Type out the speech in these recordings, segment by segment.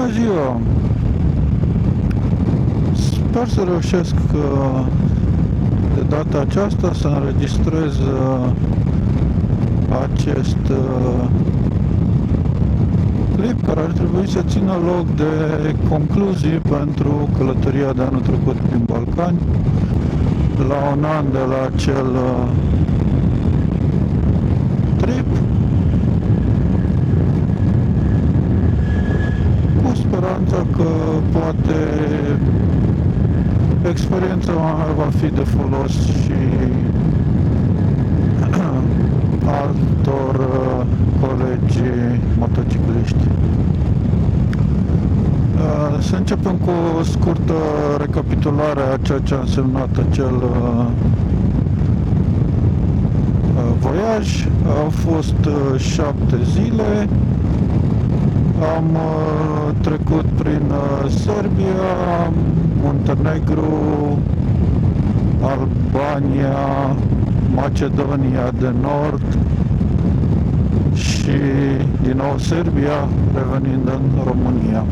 Bună ziua! Sper să reușesc de data aceasta să înregistrez acest clip care ar trebui să țină loc de concluzii pentru călătoria de anul trecut prin Balcani, la un an de la acel trip, cu speranța că poate experiența va fi de folos și altor colegi motocicliști. Să începem cu o scurtă recapitulare a ceea ce a însemnat acel voiaj. Au fost 7 zile. Am trecut prin Serbia, Muntenegru, Albania, Macedonia de Nord și din nou Serbia, revenind în România.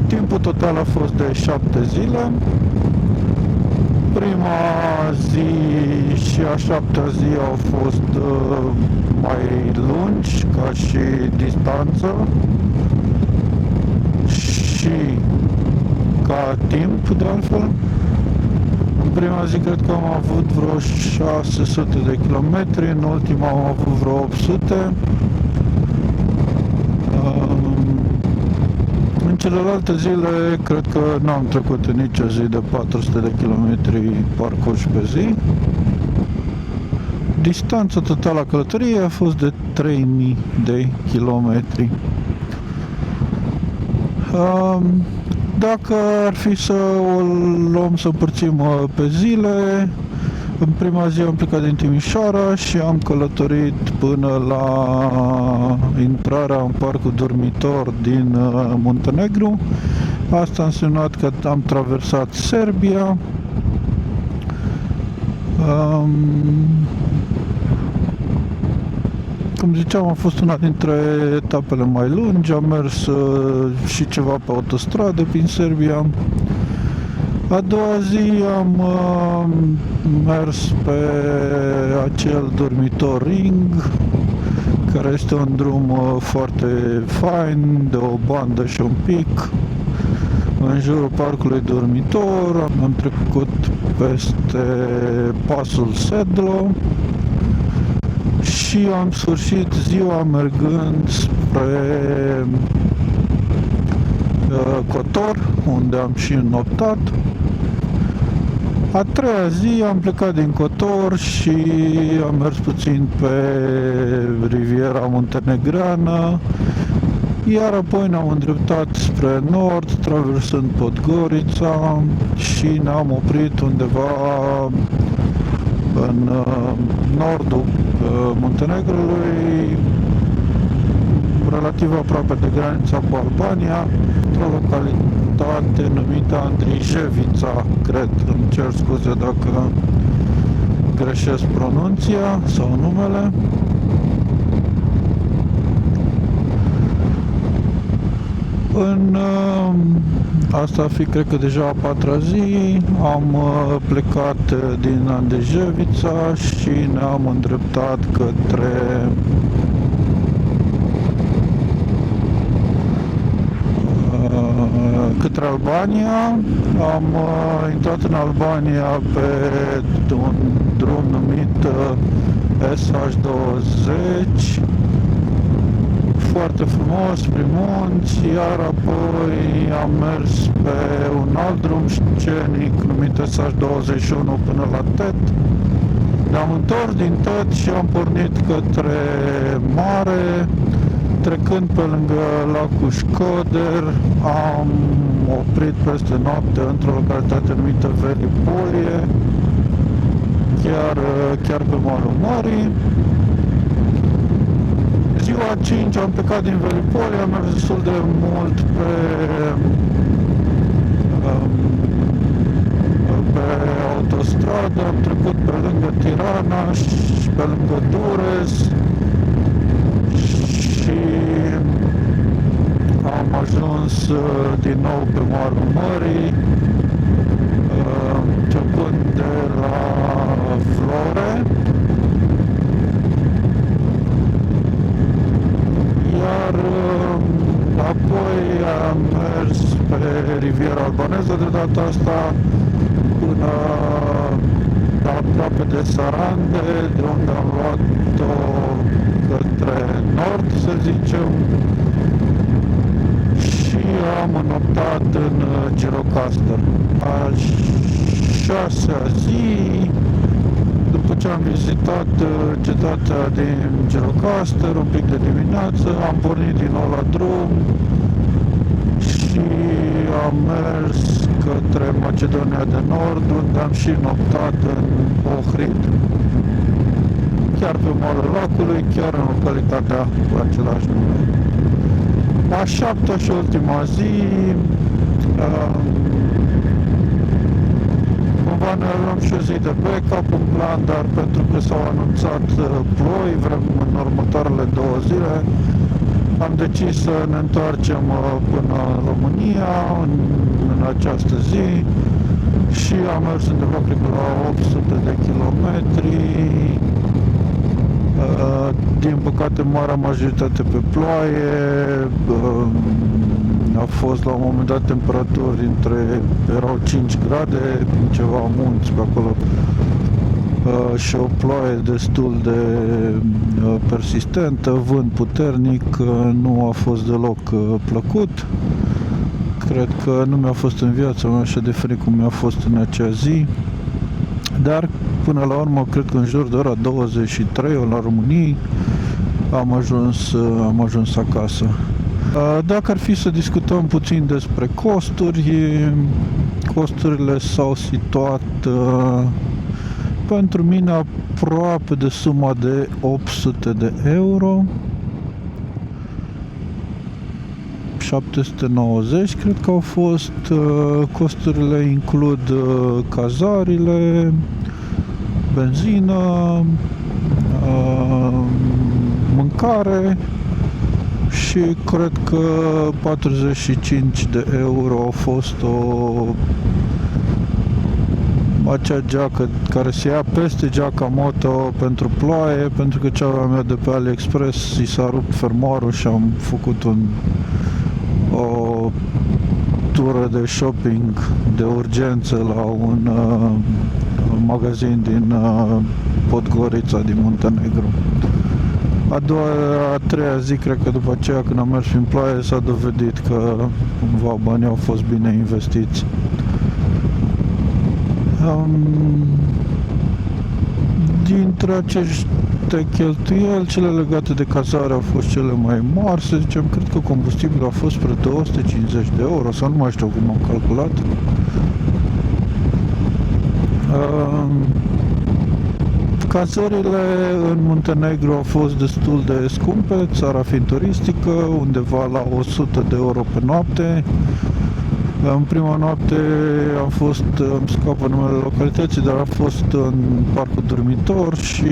Timpul total a fost de 7 zile. Prima zi și a 7-a zi au fost mai lungi ca și distanță și ca timp, de altfel. În prima zi cred că am avut vreo 600 de kilometri, în ultima am avut vreo 800. În celelalte zile cred că n-am trecut în nicio zi de 400 de kilometri parcurși pe zi. Distanța totală a călătoriei a fost de 3000 de kilometri. Dacă ar fi să o luăm să împărțim pe zile, în prima zi am plecat din Timișoara și am călătorit până la intrarea în parcul dormitor din Muntenegru. Asta a însemnat că am traversat Serbia. Cum ziceam, a fost una dintre etapele mai lungi, am mers și ceva pe autostradă prin Serbia. A doua zi am mers pe acel dormitor Ring, care este un drum foarte fain, de o bandă și un pic, în jurul parcului dormitor. Am trecut peste pasul Sedlo și am sfârșit ziua mergând spre Kotor, unde am și înoptat. A treia zi am plecat din Kotor și am mers puțin pe riviera muntenegreană, iar apoi ne-am îndreptat spre nord, traversând Podgorița, și ne-am oprit undeva în nordul Muntenegrului, relativ aproape de granița cu Albania, într-o localitate numită Andrijevița, cred, îmi cer scuze dacă greșesc pronunția sau numele. Asta ar fi, cred că, deja a 4-a zi. Am plecat din Andrijevița și ne-am îndreptat către Albania. Am intrat în Albania pe un drum numit SH20, foarte frumos, prin munți, iar apoi am mers pe un alt drum scenic numit SH21 până la Tet. Ne-am întors din Tet și am pornit către mare, trecând pe lângă lacul Școder. Am oprit peste noapte într-o localitate numită Velipolie, chiar pe malul mării. Ziua 5 am plecat din Velipolie, am mers destul de mult pe autostradă, am trecut pe lângă Tirana și pe lângă Durres și ajuns din nou pe malul mării, începând de la Vlore, iar apoi am mers pe Riviera Albaneză de data asta până aproape de Sarande, de unde am luat-o către nord, să zicem, și am înoptat în Girocaster. A 6-a zi, după ce am vizitat cetatea din Girocaster un pic de dimineață, am pornit din nou la drum și am mers către Macedonia de Nord, unde am și noptat în Ohrid, chiar pe malul lacului, chiar în localitatea cu același nume. A 7-a și ultima zi, cumva ne luăm și o zi de backup în plan, dar pentru că s-au anunțat ploi, vrem în următoarele 2 zile, am decis să ne întoarcem până în România în această zi și am mers undeva, cred că la 800 de kilometri. Din păcate, marea majoritate pe ploaie. A fost la un moment dat temperaturi erau 5 grade, ceva munți pe acolo, și o ploaie destul de persistentă, vânt puternic, nu a fost deloc plăcut. Cred că nu mi-a fost în viața mea așa de frig cum mi-a fost în acea zi, dar până la urmă, cred că în jur de ora 23 la României am ajuns acasă. Dacă ar fi să discutăm puțin despre costuri, costurile s-au situat pentru mine aproape de suma de 800 de euro, 790 cred că au fost. Costurile includ cazările, benzină, mâncare și cred că 45 de euro a fost acea geacă care se ia peste geaca moto pentru ploaie, pentru că cea mea de pe AliExpress i s-a rupt fermoarul și am făcut o tură de shopping de urgență la un magazin din Podgorița din Muntenegru. A treia zi, cred că după aceea, când am mers prin ploaie, s-a dovedit că cumva banii au fost bine investiți. Dintre acești cheltuieli, cele legate de cazare au fost cele mai mari, să zicem. Cred că combustibilul a fost spre 250 de euro, sau nu mai știu cum am calculat. Cazările în Muntenegru au fost destul de scumpe, țara fiind turistică, undeva la 100 de euro pe noapte. În prima noapte am fost, îmi scapă numele localității, dar a fost în parcul dormitor și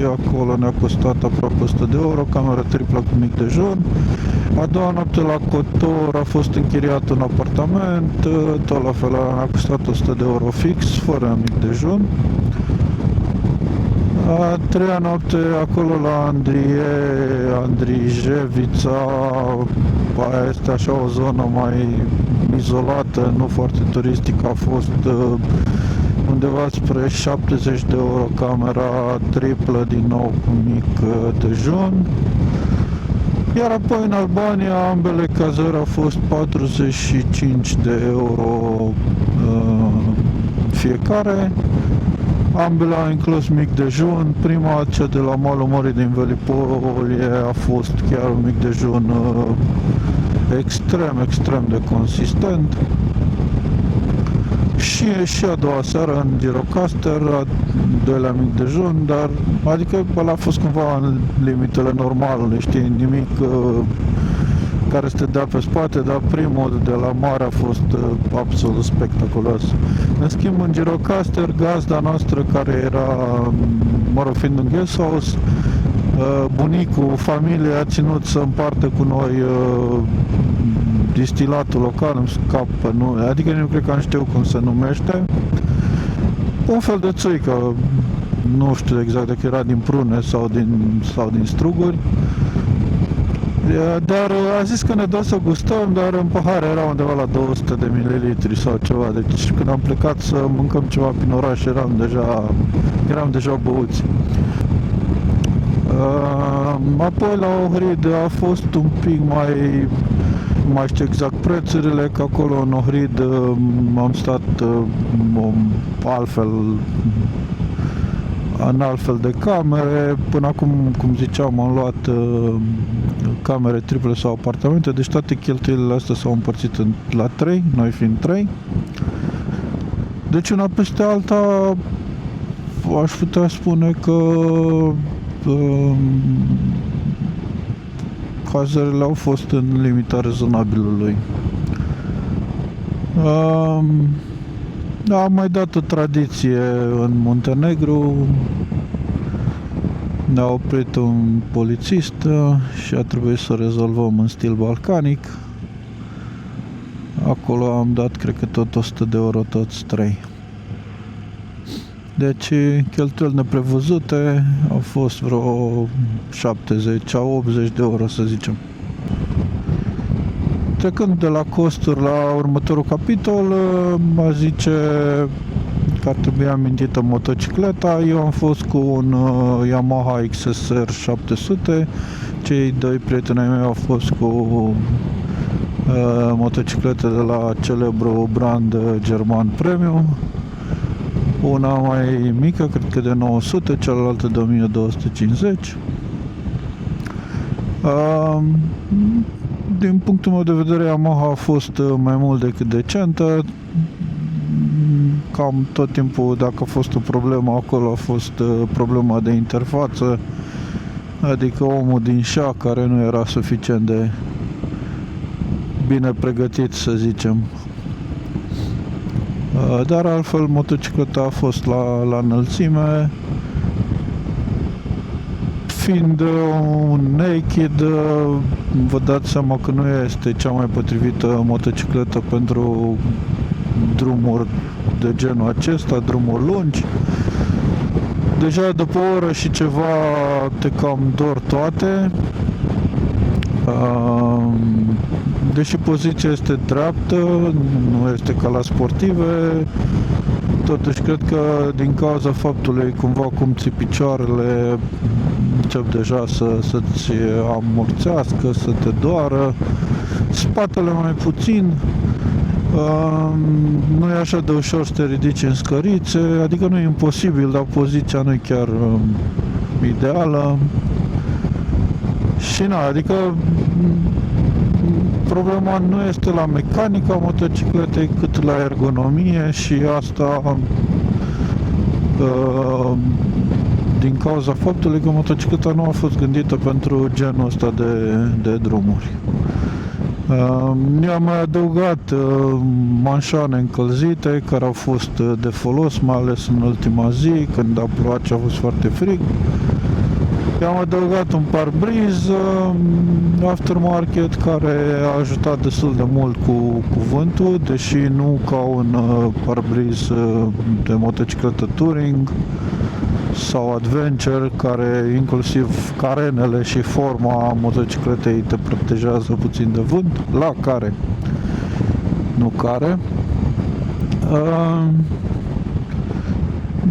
acolo ne-a costat aproape 100 de euro, cameră triplă cu mic dejun. A doua noapte la Kotor a fost închiriat un apartament, tot la fel ne-a costat 100 de euro fix, fără mic dejun. A treia noapte acolo la Andrijevița, aia este așa o zonă mai izolată, nu foarte turistică, a fost undeva spre 70 de euro camera triplă, din nou cu mic dejun. Iar apoi în Albania ambele cazări au fost 45 de euro fiecare. Ambele au inclus mic dejun. Prima, cea de la malul mării din Velipolie, a fost chiar un mic dejun extrem de consistent. Și a doua seară în Girocaster, a doilea mic dejun, dar adică ăla a fost cumva în limitele normalului, știi, nimic care să te dea pe spate, dar primul de la mare a fost absolut spectaculos. În schimb, în Girocaster, gazda noastră, care era, mă rog, fiind un guest house, bunicul familiei a ținut să împartă cu noi distilatul local, îmi scapă, nu, adică nu cred că nu știu cum se numește. Un fel de țuică, nu știu exact dacă era din prune sau din struguri. Dar a zis că ne dă să gustăm, dar în pahare era undeva la 200 de mililitri sau ceva. Deci când am plecat să mâncăm ceva prin oraș, eram deja băuți. Apoi la Ohrid a fost un pic mai știu exact prețurile, că acolo în Ohrid am stat în altfel de camere. Până acum, cum ziceam, am luat camere triple sau apartamente, deci toate cheltuielile astea s-au împărțit la 3, noi fiind 3. Deci una peste alta aș putea spune că cazările au fost în limita rezonabilului. Am mai dat o tradiție în Muntenegru. Ne-a oprit un polițist și a trebuit să rezolvăm în stil balcanic. Acolo am dat, cred că tot 100 de euro toți 3. Deci cheltuieli neprevăzute au fost vreo 70 80 de euro, să zicem. Trecând de la costuri la următorul capitol, mă zice că ar trebui amintită motocicleta. Eu am fost cu un Yamaha XSR 700, cei doi prieteni ai mei au fost cu motociclete de la celebru brand german Premium. Una mai mică, cred că de 900, cealaltă de 1250. Din punctul meu de vedere, Yamaha a fost mai mult decât decentă. Cam tot timpul, dacă a fost o problemă acolo, a fost problema de interfață, adică omul din șa care nu era suficient de bine pregătit, să zicem. Dar altfel motocicleta a fost la înălțime. Fiind un naked, vă dați seama că nu este cea mai potrivită motocicletă pentru drumuri de genul acesta, drumuri lungi. Deja după o oră și ceva te cam dor toate. Deși poziția este dreaptă, nu este ca la sportive, totuși cred că din cauza faptului cumva cum ți picioarele încep deja să-ți amorțească, să te doară, spatele mai puțin, nu e așa de ușor să te ridici în scărițe, adică nu e imposibil, dar poziția nu e chiar ideală. Și adică problema nu este la mecanica motocicletei, cât la ergonomie, și asta din cauza faptului că motocicleta nu a fost gândită pentru genul ăsta de drumuri. I-am mai adăugat manșoane încălzite care au fost de folos, mai ales în ultima zi, când a plouat și a fost foarte frig. I-am adăugat un parbriz aftermarket care a ajutat destul de mult cu vântul, deși nu ca un parbriz de motocicletă touring sau adventure, care inclusiv carenele și forma motocicletei te protejează puțin de vânt, nu care.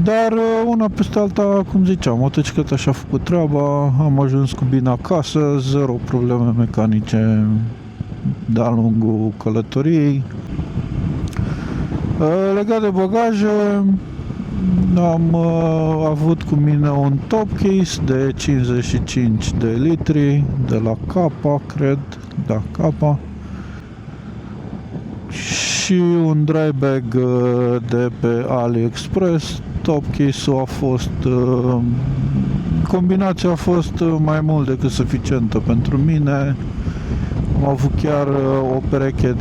Dar una peste alta, cum ziceam, motocicleta și-a făcut treaba, am ajuns cu bine acasă, zero probleme mecanice de-a lungul călătoriei. Legat de bagaje, am avut cu mine un top case de 55 de litri de la Kappa, cred, da, Kappa, și un dry bag de pe AliExpress. Top case-ul a fost combinația a fost mai mult decât suficientă pentru mine. Am avut chiar o pereche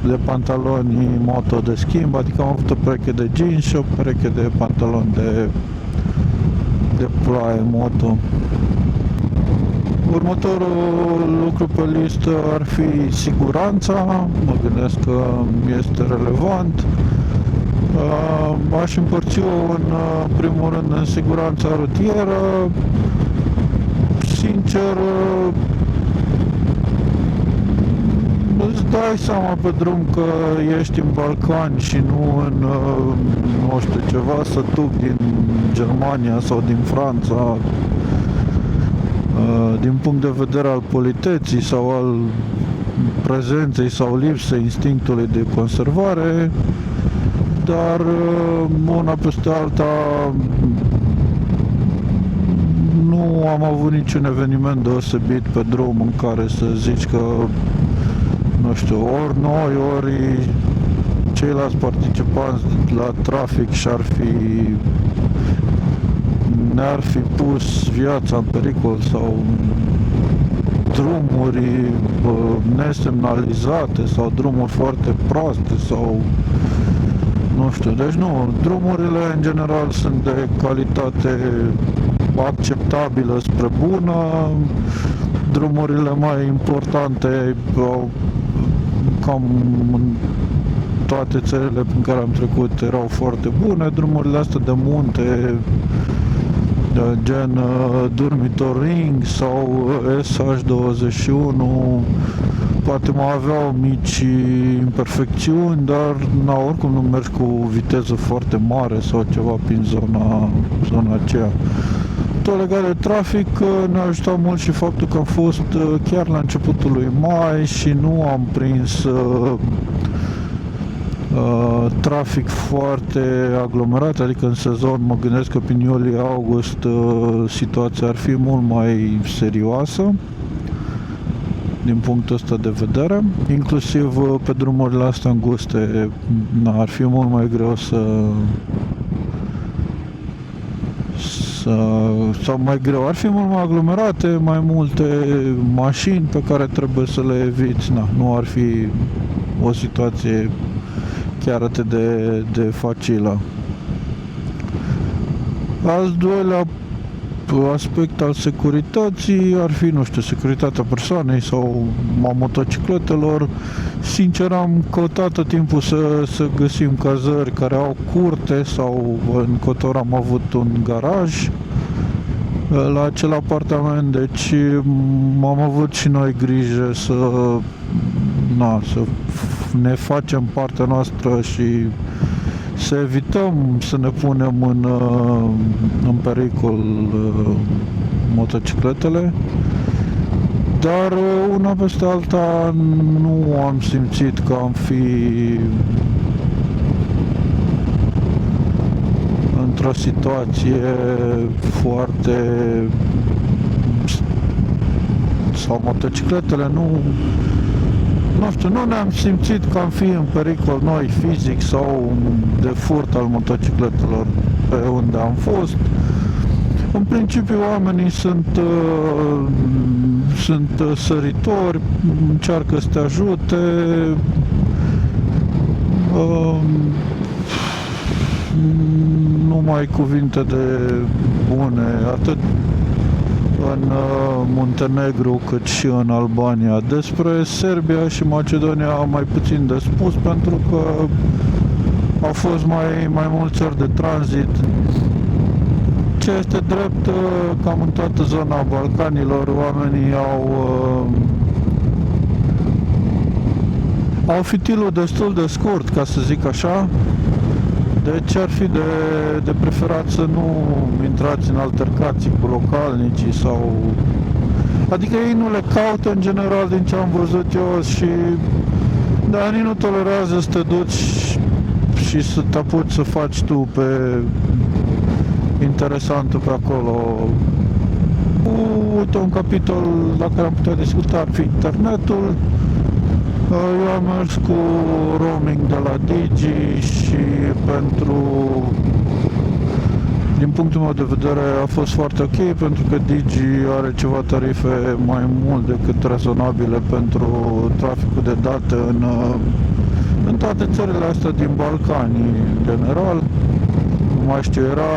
de pantaloni moto de schimb, adică am avut o pereche de jeans și o pereche de pantaloni de ploaie moto. Următorul lucru pe listă ar fi siguranța. Mă gândesc că este relevant. Aș împărți-o în primul rând în siguranța rutieră. Sincer, îți dai seama pe drum că ești în Balcani și nu în, nu știu, ceva sătuc din Germania sau din Franța, din punct de vedere al politeții sau al prezenței sau lipsei instinctului de conservare, dar una peste alta nu am avut niciun eveniment deosebit pe drum în care să zici că, nu știu, ori noi, ori ceilalți participanți la trafic ne-ar fi pus viața în pericol sau drumuri nesemnalizate sau drumuri foarte proaste sau nu știu, deci nu, drumurile în general sunt de calitate acceptabilă spre bună, drumurile mai importante cam în toate țările prin care am trecut erau foarte bune, drumurile astea de munte gen Durmitor Ring sau SH21 poate mai aveau mici imperfecțiuni, dar oricum nu mergi cu viteză foarte mare sau ceva prin zona aceea. Tot legat de trafic, ne-a ajutat mult și faptul că am fost chiar la începutul lui mai și nu am prins trafic foarte aglomerat, adică în sezon mă gândesc că prin iulie-august situația ar fi mult mai serioasă din punctul ăsta de vedere, inclusiv pe drumurile astea înguste ar fi mult mai greu sau mai greu, ar fi mult mai aglomerate, mai multe mașini pe care trebuie să le eviți, nu ar fi o situație chiar atât de facilă. Al doilea aspect al securității ar fi, nu știu, securitatea persoanei sau a motocicletelor. Sincer, am căutat tot timpul să găsim cazări care au curte sau în Cotor am avut un garaj la acel apartament, deci am avut și noi grijă să ne facem partea noastră și să evităm să ne punem în pericol motocicletele, dar una peste alta nu am simțit că am fi într-o situație foarte sau motocicletele nu știu, nu ne-am simțit că am fi în pericol noi fizic sau de furt al motocicletelor pe unde am fost. În principiu oamenii sunt săritori, încearcă să te ajute, numai cuvinte de bune, atât în Muntenegru cât și în Albania. Despre Serbia și Macedonia am mai puțin de spus pentru că au fost mai mulți țări de tranzit. Ce este drept, cam în toată zona Balcanilor oamenii au fitilul destul de scurt, ca să zic așa. Deci ar fi de preferat să nu intrați în altercații cu localnicii sau... Adică ei nu le caută în general din ce am văzut eu și... Dar ei nu tolerează să te duci și să te apuci să faci tu pe interesantul pe acolo. Uite, un capitol la care am putea discuta ar fi internetul. Eu am mers cu roaming de la Digi și din punctul meu de vedere a fost foarte ok pentru că Digi are ceva tarife mai mult decât rezonabile pentru traficul de date în toate țările astea din Balcani în general. Nu mai știu, era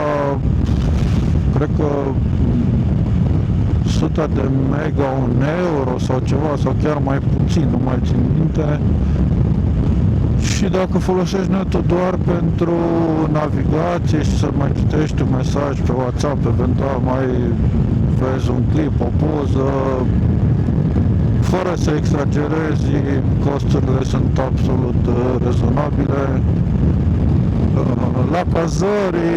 cred că 100 de mega, 1 euro sau ceva, sau chiar mai puțin, nu mai țin minte. Și dacă folosești netul doar pentru navigație și să mai citești un mesaj pe WhatsApp, eventual mai vezi un clip, o poză, fără să exagerezi, costurile sunt absolut rezonabile. La cazări,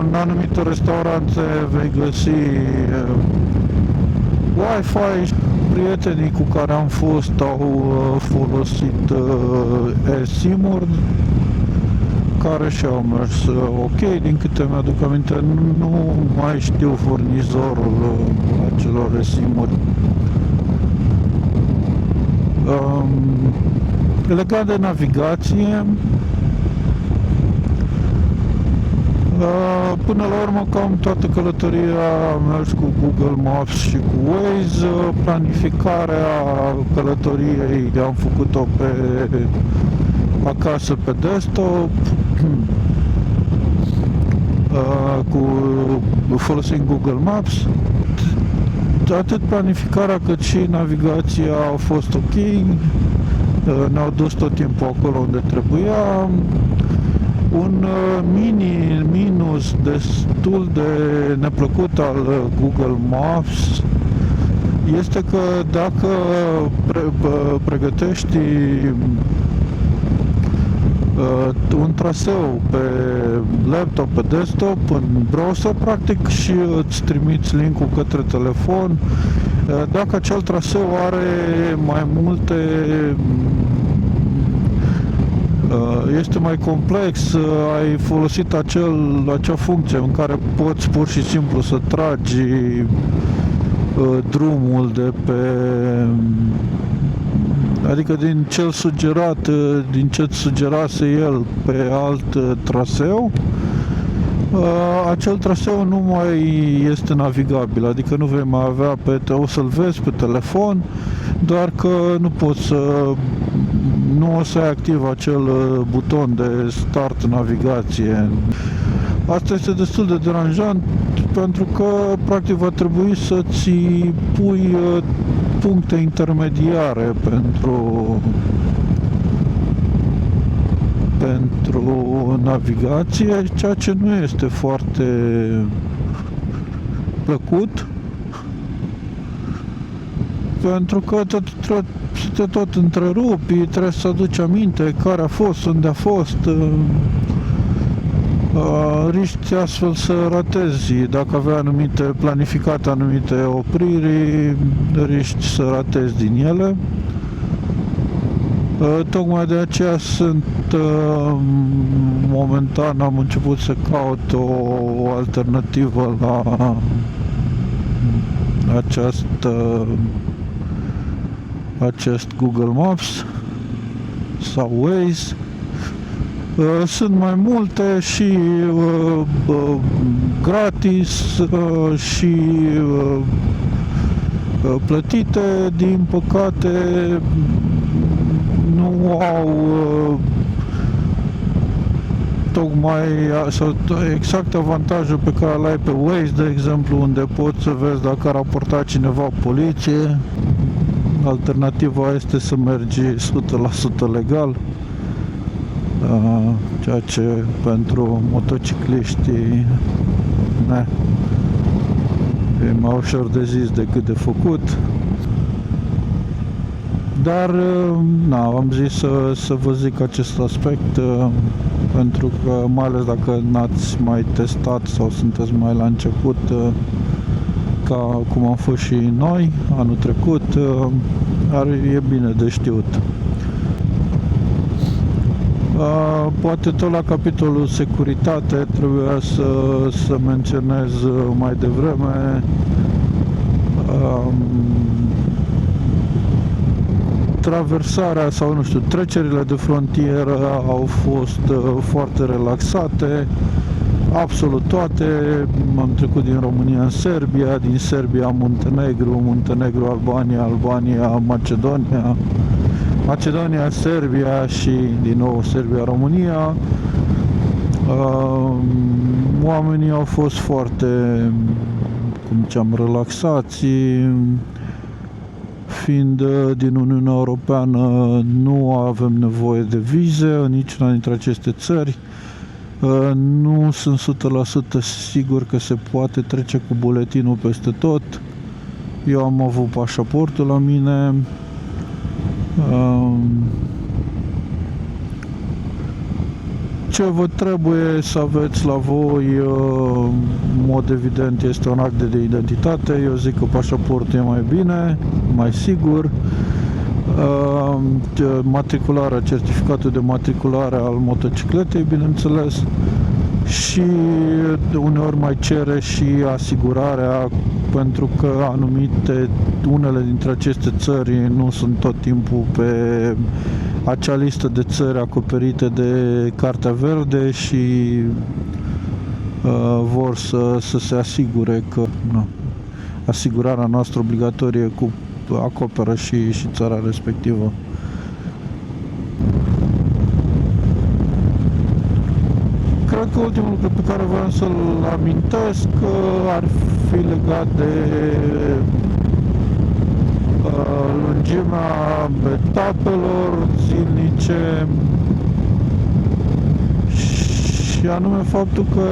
în anumite restaurante vei găsi Wi-Fi. Prietenii cu care am fost au folosit eSIM-uri care și-au mers ok, din câte mi-aduc aminte. Nu mai știu furnizorul acelor eSIM-uri. Legat de navigație, până la urmă cam toată călătoria am mers cu Google Maps și cu Waze. Planificarea călătoriei am făcut-o acasă pe desktop, folosind Google Maps. Atât planificarea cât și navigația au fost ok. Ne-au dus tot timpul acolo unde trebuia. Un minus destul de neplăcut al Google Maps este că dacă pregătești un traseu pe laptop, pe desktop, în browser, practic, și îți trimiți link-ul către telefon, dacă acel traseu are mai multe, este mai complex, ai folosit acea funcție în care poți pur și simplu să tragi drumul de pe, adică din cel sugerat, din ce sugerase el pe alt traseu, acel traseu nu mai este navigabil, adică nu vei mai avea o să-l vezi pe telefon, doar că nu o să ai activ acel buton de start navigație. Asta este destul de deranjant, pentru că practic va trebui să-ți pui puncte intermediare pentru navigație, ceea ce nu este foarte plăcut, pentru că te tot întrerupi, trebuie să aduci aminte care a fost, unde a fost. Riști astfel să ratezi. Dacă aveai planificate anumite opriri, riști să ratezi din ele. Tocmai de aceea momentan am început să caut o alternativă la acest Google Maps sau Waze. Sunt mai multe și gratis și plătite. Din păcate nu au tocmai exact avantajul pe care îl ai pe Waze, de exemplu, unde poți să vezi dacă a raportat cineva poliție. Alternativa este să mergi 100% legal, ceea ce pentru motocicliști e mai ușor de zis decât de făcut. Dar am zis să vă zic acest aspect, pentru că mai ales dacă n-ați mai testat sau sunteți mai la început, ca cum am fost și noi anul trecut, e bine de știut. Poate tot la capitolul securitate trebuia să menționez mai devreme traversarea sau nu știu, trecerile de frontieră au fost foarte relaxate, absolut toate. Am trecut din România în Serbia, din Serbia Muntenegru, Muntenegru Albania, Albania Macedonia, Macedonia Serbia și din nou Serbia România. Oamenii au fost foarte cum ziceam, relaxați. Fiind din Uniunea Europeană, nu avem nevoie de vize în niciuna dintre aceste țări. Nu sunt 100% sigur că se poate trece cu buletinul peste tot. Eu am avut pașaportul la mine. Ce vă trebuie să aveți la voi, în mod evident, este un act de identitate. Eu zic că pașaportul e mai bine, mai sigur. Matricularea, certificatul de matriculare al motocicletei, bineînțeles, și uneori mai cere și asigurarea, pentru că unele dintre aceste țări nu sunt tot timpul pe acea listă de țări acoperite de Cartea Verde și vor să se asigure că asigurarea noastră obligatorie acoperă și țara respectivă. Cred că ultimul lucru pe care vreau să-l amintesc ar fi legat de lungimea etapelor zilnice și anume faptul că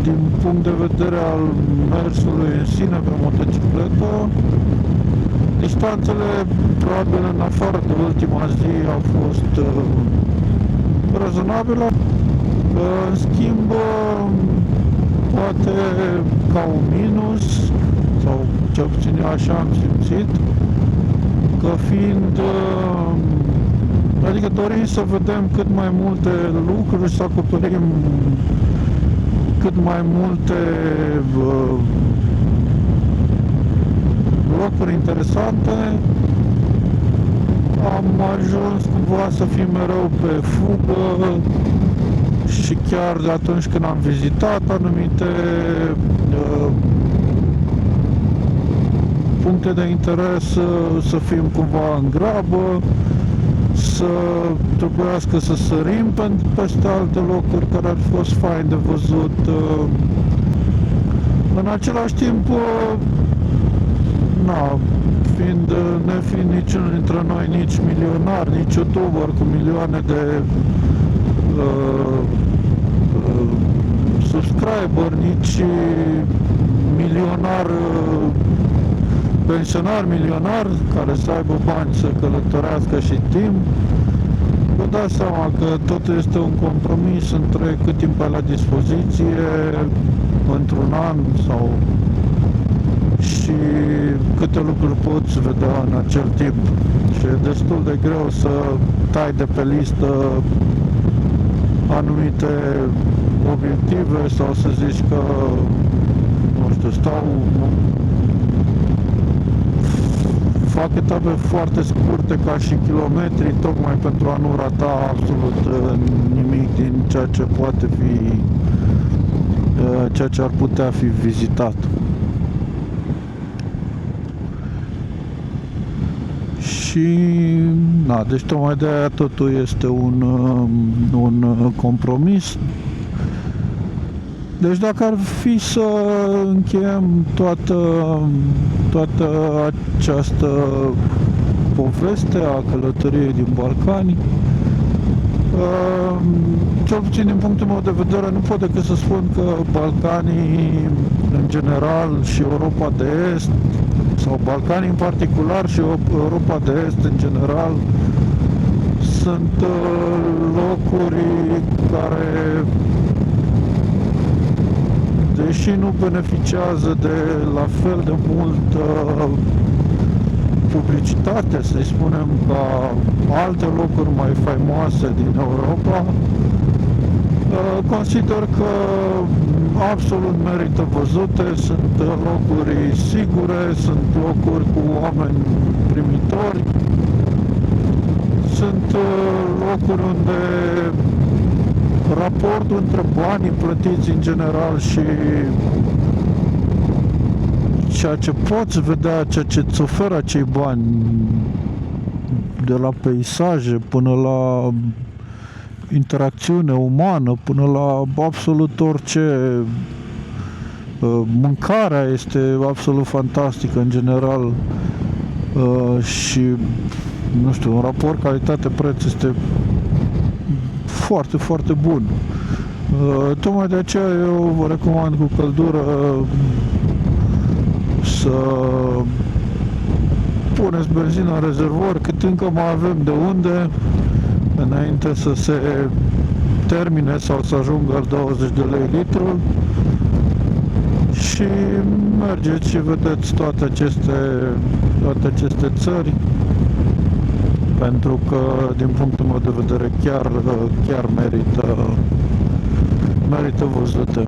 din punct de vedere al mersului în sine pe motocicletă, distanțele probabil în afară de ultima zi au fost rezonabile. În schimb, poate ca un minus, sau cel puțin eu așa am simțit, că fiind, adică dorim să vedem cât mai multe lucruri, să acoperim cât mai multe locuri interesante, am ajuns cumva să fim mereu pe fugă și chiar de atunci când am vizitat anumite puncte de interes, să fim cumva în grabă, să trebuiască să sărim peste alte locuri care ar fi fost fain de văzut. În același timp, nefiind niciunul dintre noi nici milionar, nici youtuber cu milioane de subscriber, nici pensionar milionar care să aibă bani să călătorească și timp, vă dați seama că totul este un compromis între cât timp ai la dispoziție într-un an sau și câte lucruri poți vedea în acel timp. Și e destul de greu să tai de pe listă anumite obiective sau să zici că, nu știu, fac etape foarte scurte ca și kilometri, tocmai pentru a nu rata absolut nimic din ceea ce poate fi, ceea ce ar putea fi vizitat. Și, deci tocmai de aia totul este un compromis. Deci dacă ar fi să încheiem toată această poveste a călătoriei din Balcani, cel puțin din punctul meu de vedere, nu pot decât să spun că Balcanii în general și Europa de Est, sau Balcanii în particular și Europa de Est în general, sunt locuri care, deși nu beneficiază de la fel de multă publicitate, să-i spunem, ca alte locuri mai faimoase din Europa, consider că absolut merită văzute. Sunt locuri sigure, sunt locuri cu oameni primitori, sunt locuri unde raportul între banii plătiți în general și ceea ce poți vedea, ceea ce îți oferă acei bani, de la peisaje până la interacțiune umană, până la absolut orice Mâncarea este absolut fantastică în general și nu știu, un raport calitate-preț este foarte, foarte bun. Tocmai de aceea eu vă recomand cu căldură să puneți benzină în rezervor cât încă mai avem de unde, înainte să se termine sau să ajungă la 20 de lei litrul, și mergeți și vedeți toate aceste țări, pentru că din punctul meu de vedere chiar merită văzute.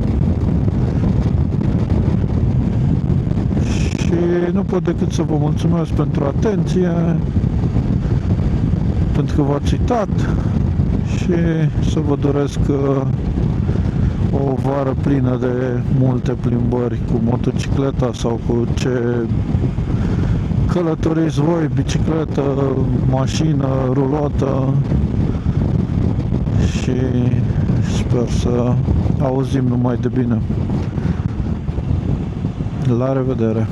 Și nu pot decât să vă mulțumesc pentru atenție, pentru că v-ați uitat, și să vă doresc o vară plină de multe plimbări cu motocicleta sau cu ce călătoriți voi, bicicletă, mașină, rulotă, și sper să auzim numai de bine. La revedere!